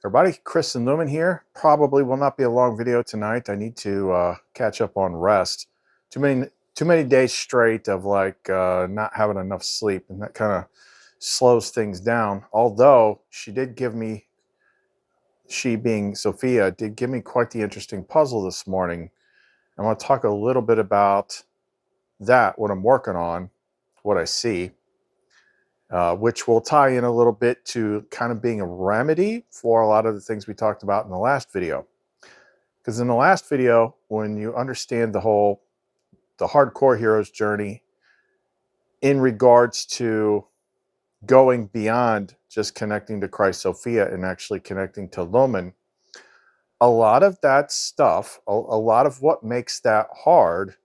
Everybody, Chris and Lumen here. Probably will not be a long video tonight. I need to catch up on rest. Too many days straight of not having enough sleep, and that kind of slows things down. Although she being Sophia, did give me quite the interesting puzzle this morning. I want to talk a little bit about that, what I'm working on, what I see. Which will tie in a little bit to kind of being a remedy for a lot of the things we talked about in the last video. Because in the last video, when you understand the hardcore hero's journey in regards to going beyond just connecting to Christ Sophia and actually connecting to Lumen, a lot of that stuff, a lot of what makes that hard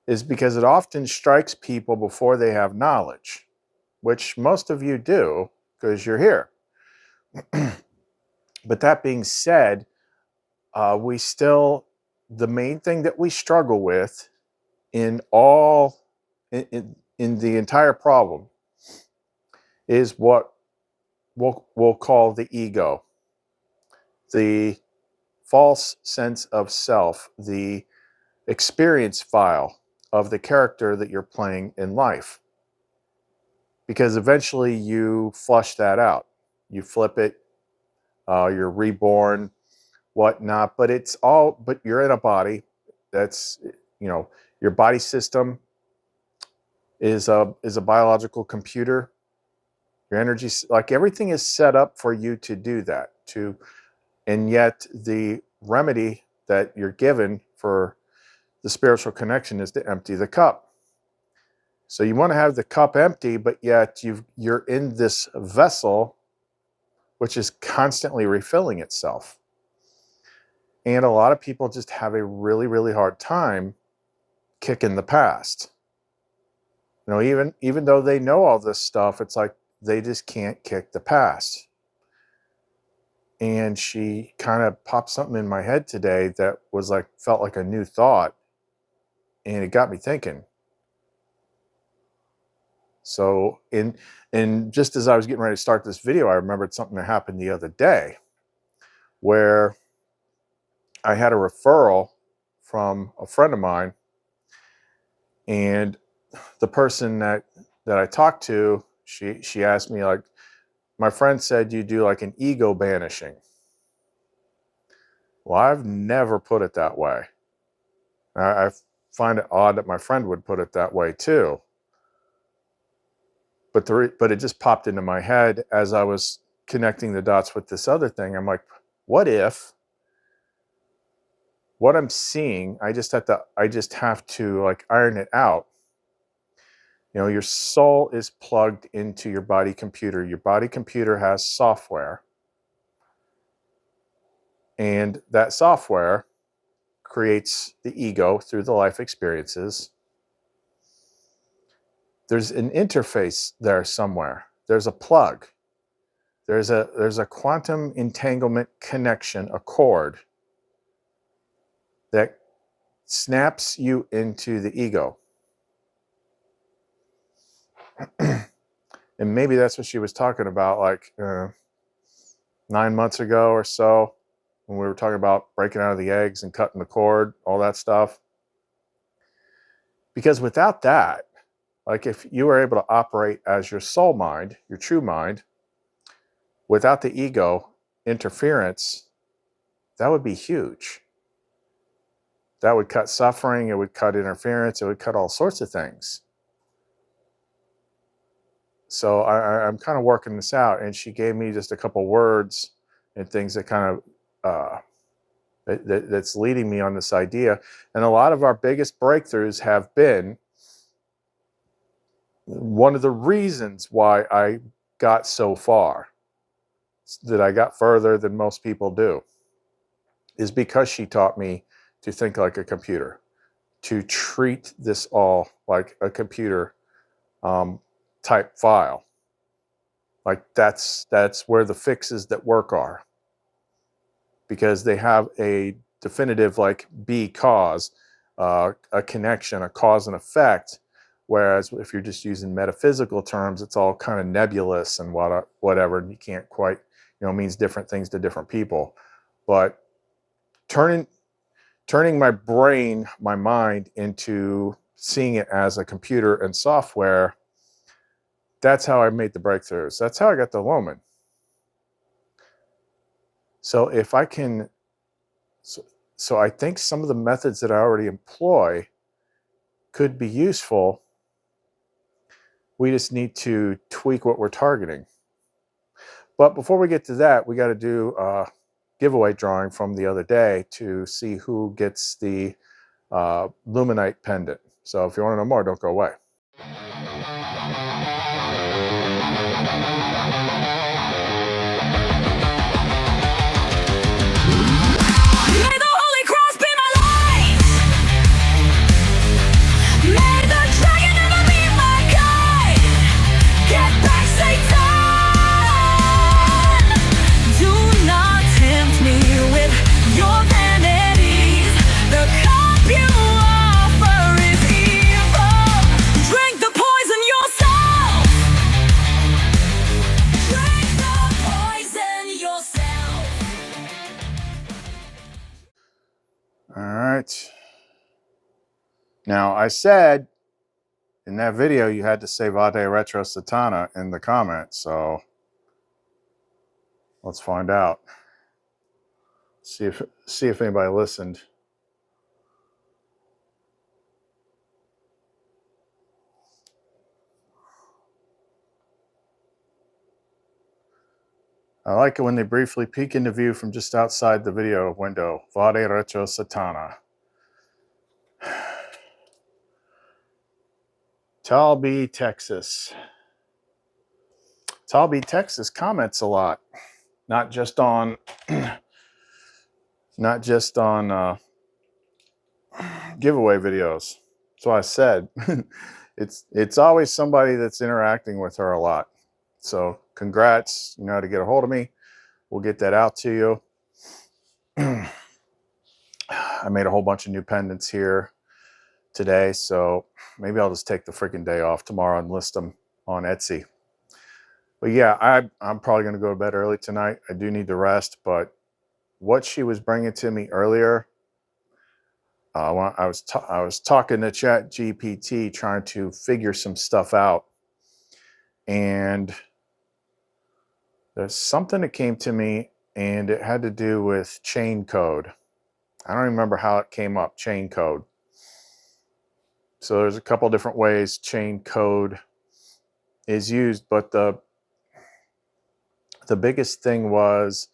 is because it often strikes people before they have knowledge, which most of you do because you're here. But that being said, the main thing that we struggle with in the entire problem is what we'll call the ego, the false sense of self, the experience file of the character that you're playing in life. Because eventually you flush that out. You flip it, you're reborn, whatnot, but you're in a body that's, your body system is a biological computer. Your energy, like everything is set up for you to do that, and yet the remedy that you're given for the spiritual connection is to empty the cup. So you want to have the cup empty, but yet you're in this vessel which is constantly refilling itself. And a lot of people just have a really, really hard time kicking the past. Even though they know all this stuff, it's like they just can't kick the past. And she kind of popped something in my head today that felt like a new thought, and it got me thinking. So and just as I was getting ready to start this video, I remembered something that happened the other day where I had a referral from a friend of mine, and the person that I talked to, she asked me, like, my friend said you do like an ego banishing. Well, I've never put it that way. I find it odd that my friend would put it that way too. But it just popped into my head as I was connecting the dots with this other thing. I'm like, what if what I'm seeing, I just have to like iron it out. Your soul is plugged into your body computer. Your body computer has software. And that software creates the ego through the life experiences. There's an interface there somewhere. There's a plug. There's a quantum entanglement connection, a cord that snaps you into the ego. And maybe that's what she was talking about, 9 months ago or so, when we were talking about breaking out of the eggs and cutting the cord, all that stuff. Because without that, like if you were able to operate as your soul mind, your true mind, without the ego interference, that would be huge. That would cut suffering, it would cut interference, it would cut all sorts of things. So I'm kind of working this out, and she gave me just a couple words and things that kind of that's leading me on this idea. And a lot of our biggest breakthroughs have been, one of the reasons why I got so far, that I got further than most people do, is because she taught me to think like a computer, to treat this all like a computer type file. Like that's where the fixes that work are, because they have a definitive cause, a connection, a cause and effect. Whereas if you're just using metaphysical terms, it's all kind of nebulous and whatever, and you can't quite means different things to different people. But turning my brain, my mind, into seeing it as a computer and software, that's how I made the breakthroughs. That's how I got the lumen. So if I can, so I think some of the methods that I already employ could be useful. We just need to tweak what we're targeting. But before we get to that, we got to do a giveaway drawing from the other day to see who gets the Luminite pendant. So if you want to know more, don't go away. All right. Now, I said in that video you had to say Vade Retro Satana in the comments, so let's find out. See if anybody listened. I like it when they briefly peek into view from just outside the video window. Vade Retro Satana. Talby, Texas. Talby, Texas comments a lot. Not just on giveaway videos. That's why I said it's always somebody that's interacting with her a lot. So congrats, you know how to get a hold of me. We'll get that out to you. I made a whole bunch of new pendants here today, so maybe I'll just take the freaking day off tomorrow and list them on Etsy. But yeah, I'm probably going to go to bed early tonight. I do need to rest, but what she was bringing to me earlier, I was talking to ChatGPT, trying to figure some stuff out, and there's something that came to me, and it had to do with chain code. I don't remember how it came up, chain code. So there's a couple different ways chain code is used, but the biggest thing was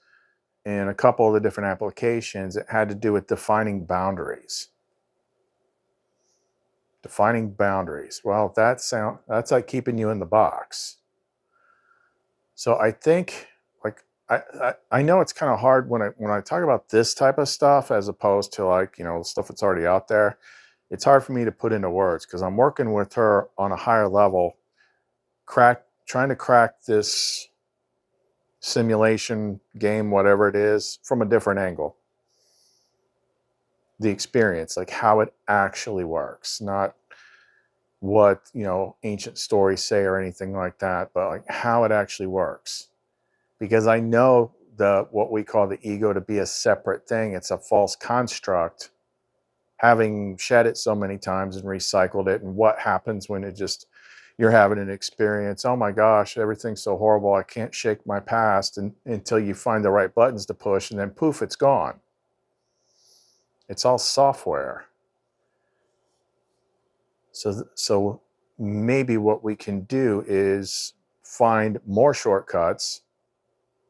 in a couple of the different applications, it had to do with defining boundaries. Defining boundaries. Well, that's like keeping you in the box. So I think, like, I know it's kind of hard when I talk about this type of stuff as opposed to, like, stuff that's already out there. It's hard for me to put into words because I'm working with her on a higher level, trying to crack this simulation game, whatever it is, from a different angle. The experience, like how it actually works, not what ancient stories say or anything like that, but like how it actually works. Because I know what we call the ego to be a separate thing. It's a false construct, having shed it so many times and recycled it. And what happens when you're having an experience, oh my gosh, everything's so horrible, I can't shake my past, until you find the right buttons to push, and then poof, it's gone. It's all software. So maybe what we can do is find more shortcuts,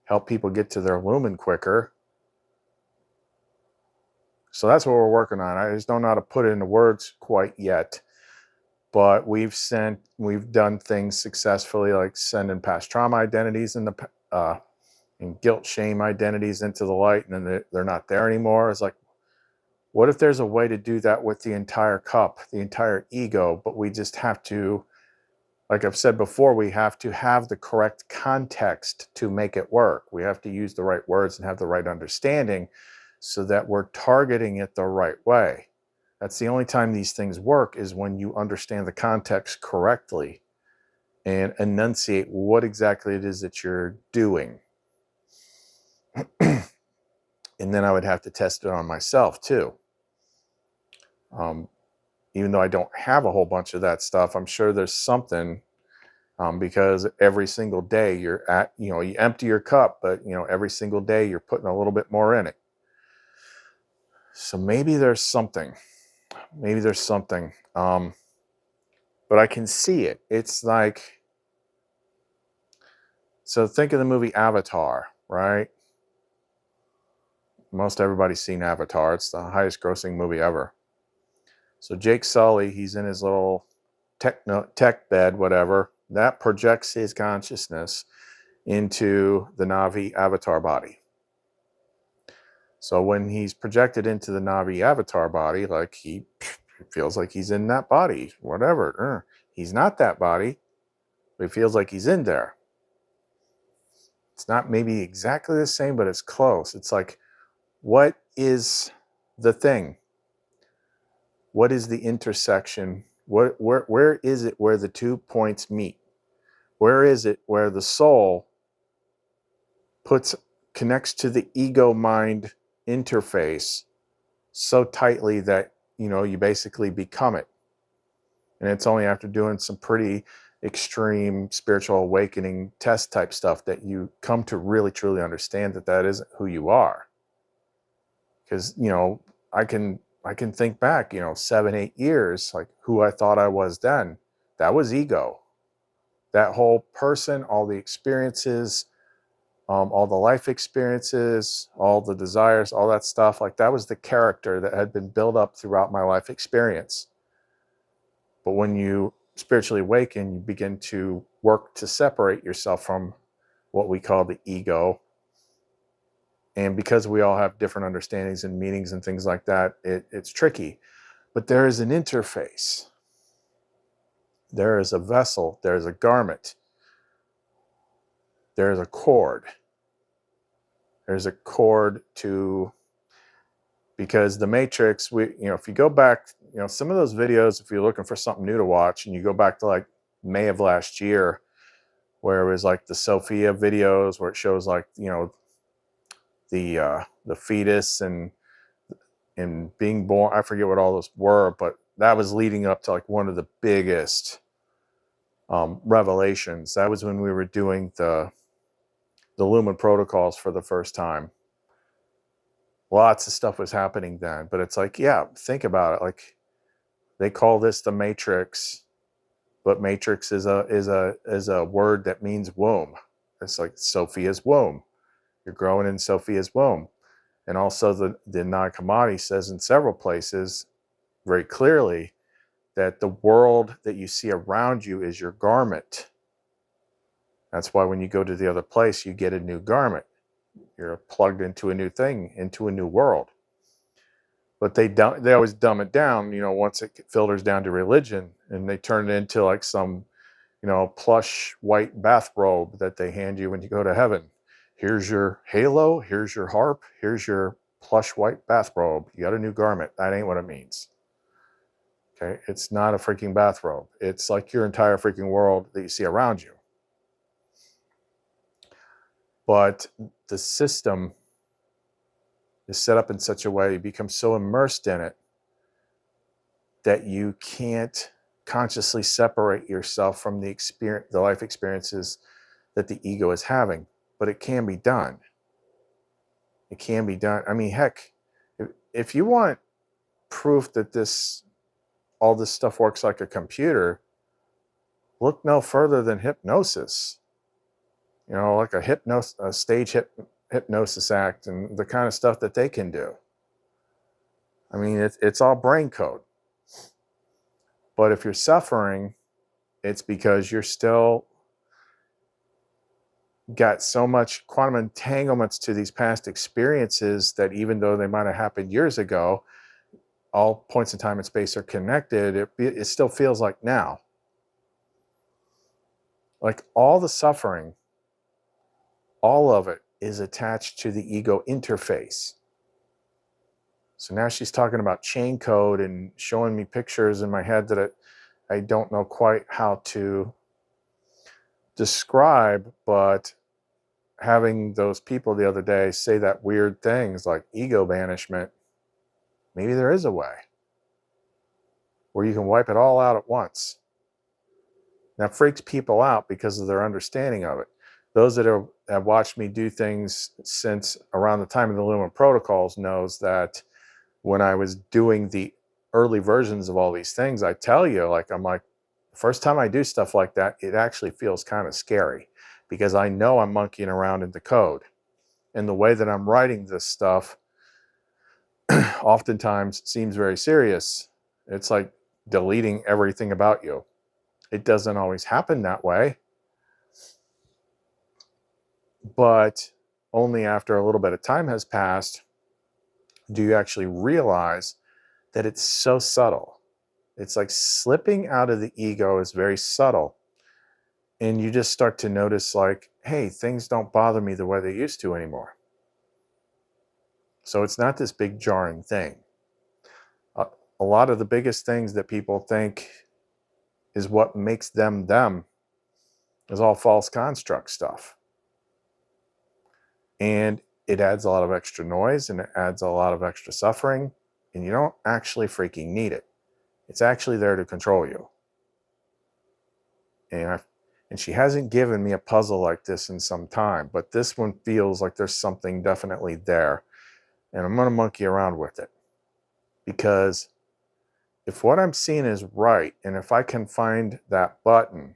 help people get to their lumen quicker. So that's what we're working on. I just don't know how to put it into words quite yet, but we've done things successfully, like sending past trauma identities and guilt, shame identities into the light, and then they're not there anymore. It's like, what if there's a way to do that with the entire cup, the entire ego, but we just have to, like I've said before, we have to have the correct context to make it work. We have to use the right words and have the right understanding so that we're targeting it the right way. That's the only time these things work, is when you understand the context correctly and enunciate what exactly it is that you're doing. And then I would have to test it on myself too. Even though I don't have a whole bunch of that stuff, I'm sure there's something, because every single day you're at, you empty your cup, but every single day you're putting a little bit more in it. So maybe there's something, but I can see it. It's like, so think of the movie Avatar, right? Most everybody's seen Avatar. It's the highest grossing movie ever. So Jake Sully, he's in his little tech bed, whatever. That projects his consciousness into the Na'vi avatar body. So when he's projected into the Na'vi avatar body, like he feels like he's in that body, whatever. He's not that body, but he feels like he's in there. It's not maybe exactly the same, but it's close. It's like, what is the thing? What is the intersection? Where is it where the 2 points meet? Where is it where the soul connects to the ego mind interface so tightly that you basically become it? And it's only after doing some pretty extreme spiritual awakening test type stuff that you come to really truly understand that that isn't who you are. Because I can think back 7-8 years, like who I thought I was then. That was ego. That whole person, all the experiences, all the life experiences, all the desires, all that stuff, like that was the character that had been built up throughout my life experience. But when you spiritually awaken, you begin to work to separate yourself from what we call the ego. And because we all have different understandings and meanings and things like that, it's tricky. But there is an interface. There is a vessel. There is a garment. There is a cord. There's a cord to, because the Matrix, if you go back, some of those videos, if you're looking for something new to watch and you go back to like May of last year, where it was like the Sophia videos where it shows like, the fetus and being born. I forget what all those were, but that was leading up to like one of the biggest revelations. That was when we were doing the Lumen protocols for the first time. Lots of stuff was happening then, but it's like, yeah, think about it. Like they call this the Matrix, but Matrix is a word that means womb. It's like Sophia's womb. You're growing in Sophia's womb. And also the Nag Hammadi says in several places very clearly that the world that you see around you is your garment. That's why when you go to the other place, you get a new garment. You're plugged into a new thing, into a new world. But they always dumb it down, once it filters down to religion, and they turn it into like some, plush white bathrobe that they hand you when you go to heaven. Here's your halo, here's your harp, here's your plush white bathrobe. You got a new garment. That ain't what it means. Okay, it's not a freaking bathrobe. It's like your entire freaking world that you see around you. But the system is set up in such a way, you become so immersed in it that you can't consciously separate yourself from the life experiences that the ego is having. But it can be done. It can be done. I mean, heck, if you want proof that all this stuff works like a computer, look no further than hypnosis. Like a stage hypnosis act and the kind of stuff that they can do. I mean, it's all brain code. But if you're suffering, it's because you're still got so much quantum entanglements to these past experiences that even though they might have happened years ago, all points in time and space are connected. It still feels like now. Like all the suffering, all of it is attached to the ego interface. So now she's talking about chain code and showing me pictures in my head that I don't know quite how to describe, but having those people the other day say that weird things like ego banishment. Maybe there is a way where you can wipe it all out at once. That freaks people out because of their understanding of it. Those that have watched me do things since around the time of the Lumen Protocols knows that when I was doing the early versions of all these things, I tell you, I'm like, first time I do stuff like that, it actually feels kind of scary because I know I'm monkeying around in the code. And the way that I'm writing this stuff oftentimes seems very serious. It's like deleting everything about you. It doesn't always happen that way, but only after a little bit of time has passed do you actually realize that it's so subtle. It's like slipping out of the ego is very subtle. And you just start to notice like, hey, things don't bother me the way they used to anymore. So it's not this big jarring thing. A lot of the biggest things that people think is what makes them them is all false construct stuff. And it adds a lot of extra noise and it adds a lot of extra suffering, and you don't actually freaking need it. It's actually there to control you. And she hasn't given me a puzzle like this in some time, but this one feels like there's something definitely there. And I'm going to monkey around with it. Because if what I'm seeing is right, and if I can find that button,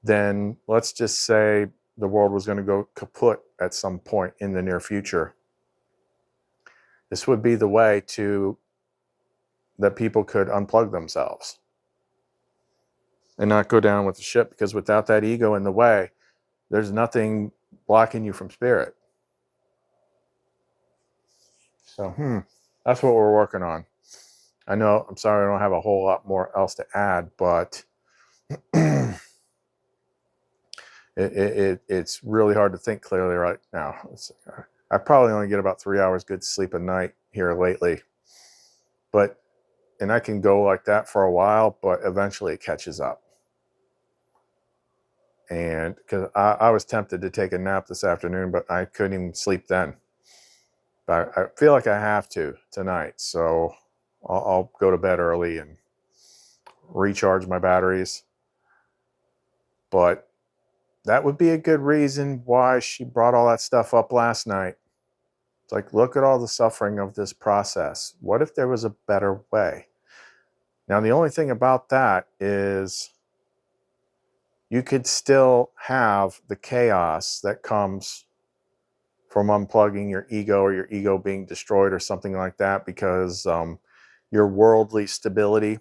then let's just say the world was going to go kaput at some point in the near future. This would be the way that people could unplug themselves and not go down with the ship, because without that ego in the way, there's nothing blocking you from spirit. So, that's what we're working on. I know, I'm sorry I don't have a whole lot more else to add, but it's really hard to think clearly right now. I probably only get about 3 hours good sleep a night here lately. And I can go like that for a while, but eventually it catches up. And because I was tempted to take a nap this afternoon, but I couldn't even sleep then. But I feel like I have to tonight. So I'll go to bed early and recharge my batteries. But that would be a good reason why she brought all that stuff up last night. It's like, look at all the suffering of this process. What if there was a better way? Now, the only thing about that is you could still have the chaos that comes from unplugging your ego, or your ego being destroyed or something like that, because your worldly stability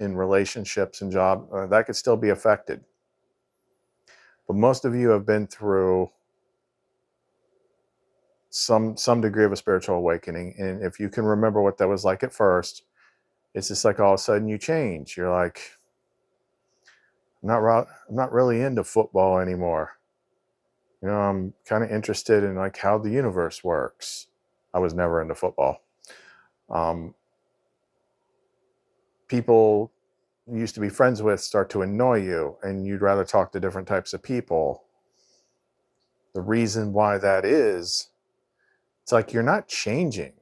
in relationships and job, that could still be affected. But most of you have been through some degree of a spiritual awakening. And if you can remember what that was like at first, it's just like all of a sudden you change. You're like, I'm not really into football anymore. You know, I'm kind of interested in like how the universe works. I was never into football. People you used to be friends with start to annoy you, and you'd rather talk to different types of people. The reason why that is, it's like you're not changing.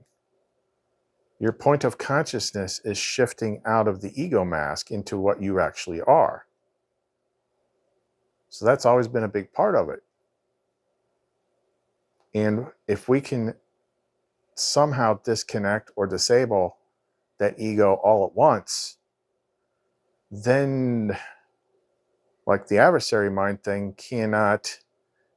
Your point of consciousness is shifting out of the ego mask into what you actually are. So that's always been a big part of it. And if we can somehow disconnect or disable that ego all at once, then like the adversary mind thing cannot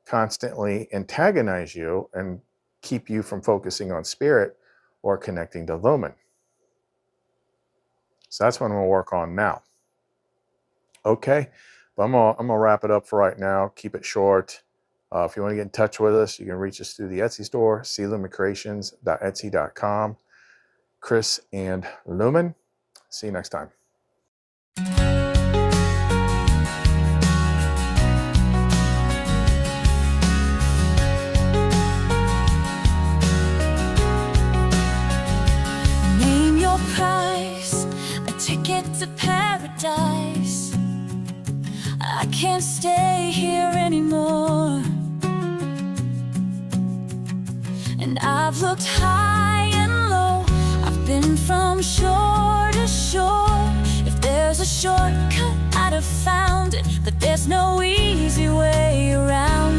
constantly antagonize you and keep you from focusing on spirit or connecting to Lumen. So that's what I'm going to work on now. Okay, but I'm gonna wrap it up for right now. Keep it short. If you want to get in touch with us, you can reach us through the Etsy store, clumencreations.etsy.com. Chris and Lumen. See you next time. Name your price, a ticket to paradise. I can't stay here And I've looked high and low, I've been from shore to shore. If there's a shortcut, I'd have found it, but there's no easy way around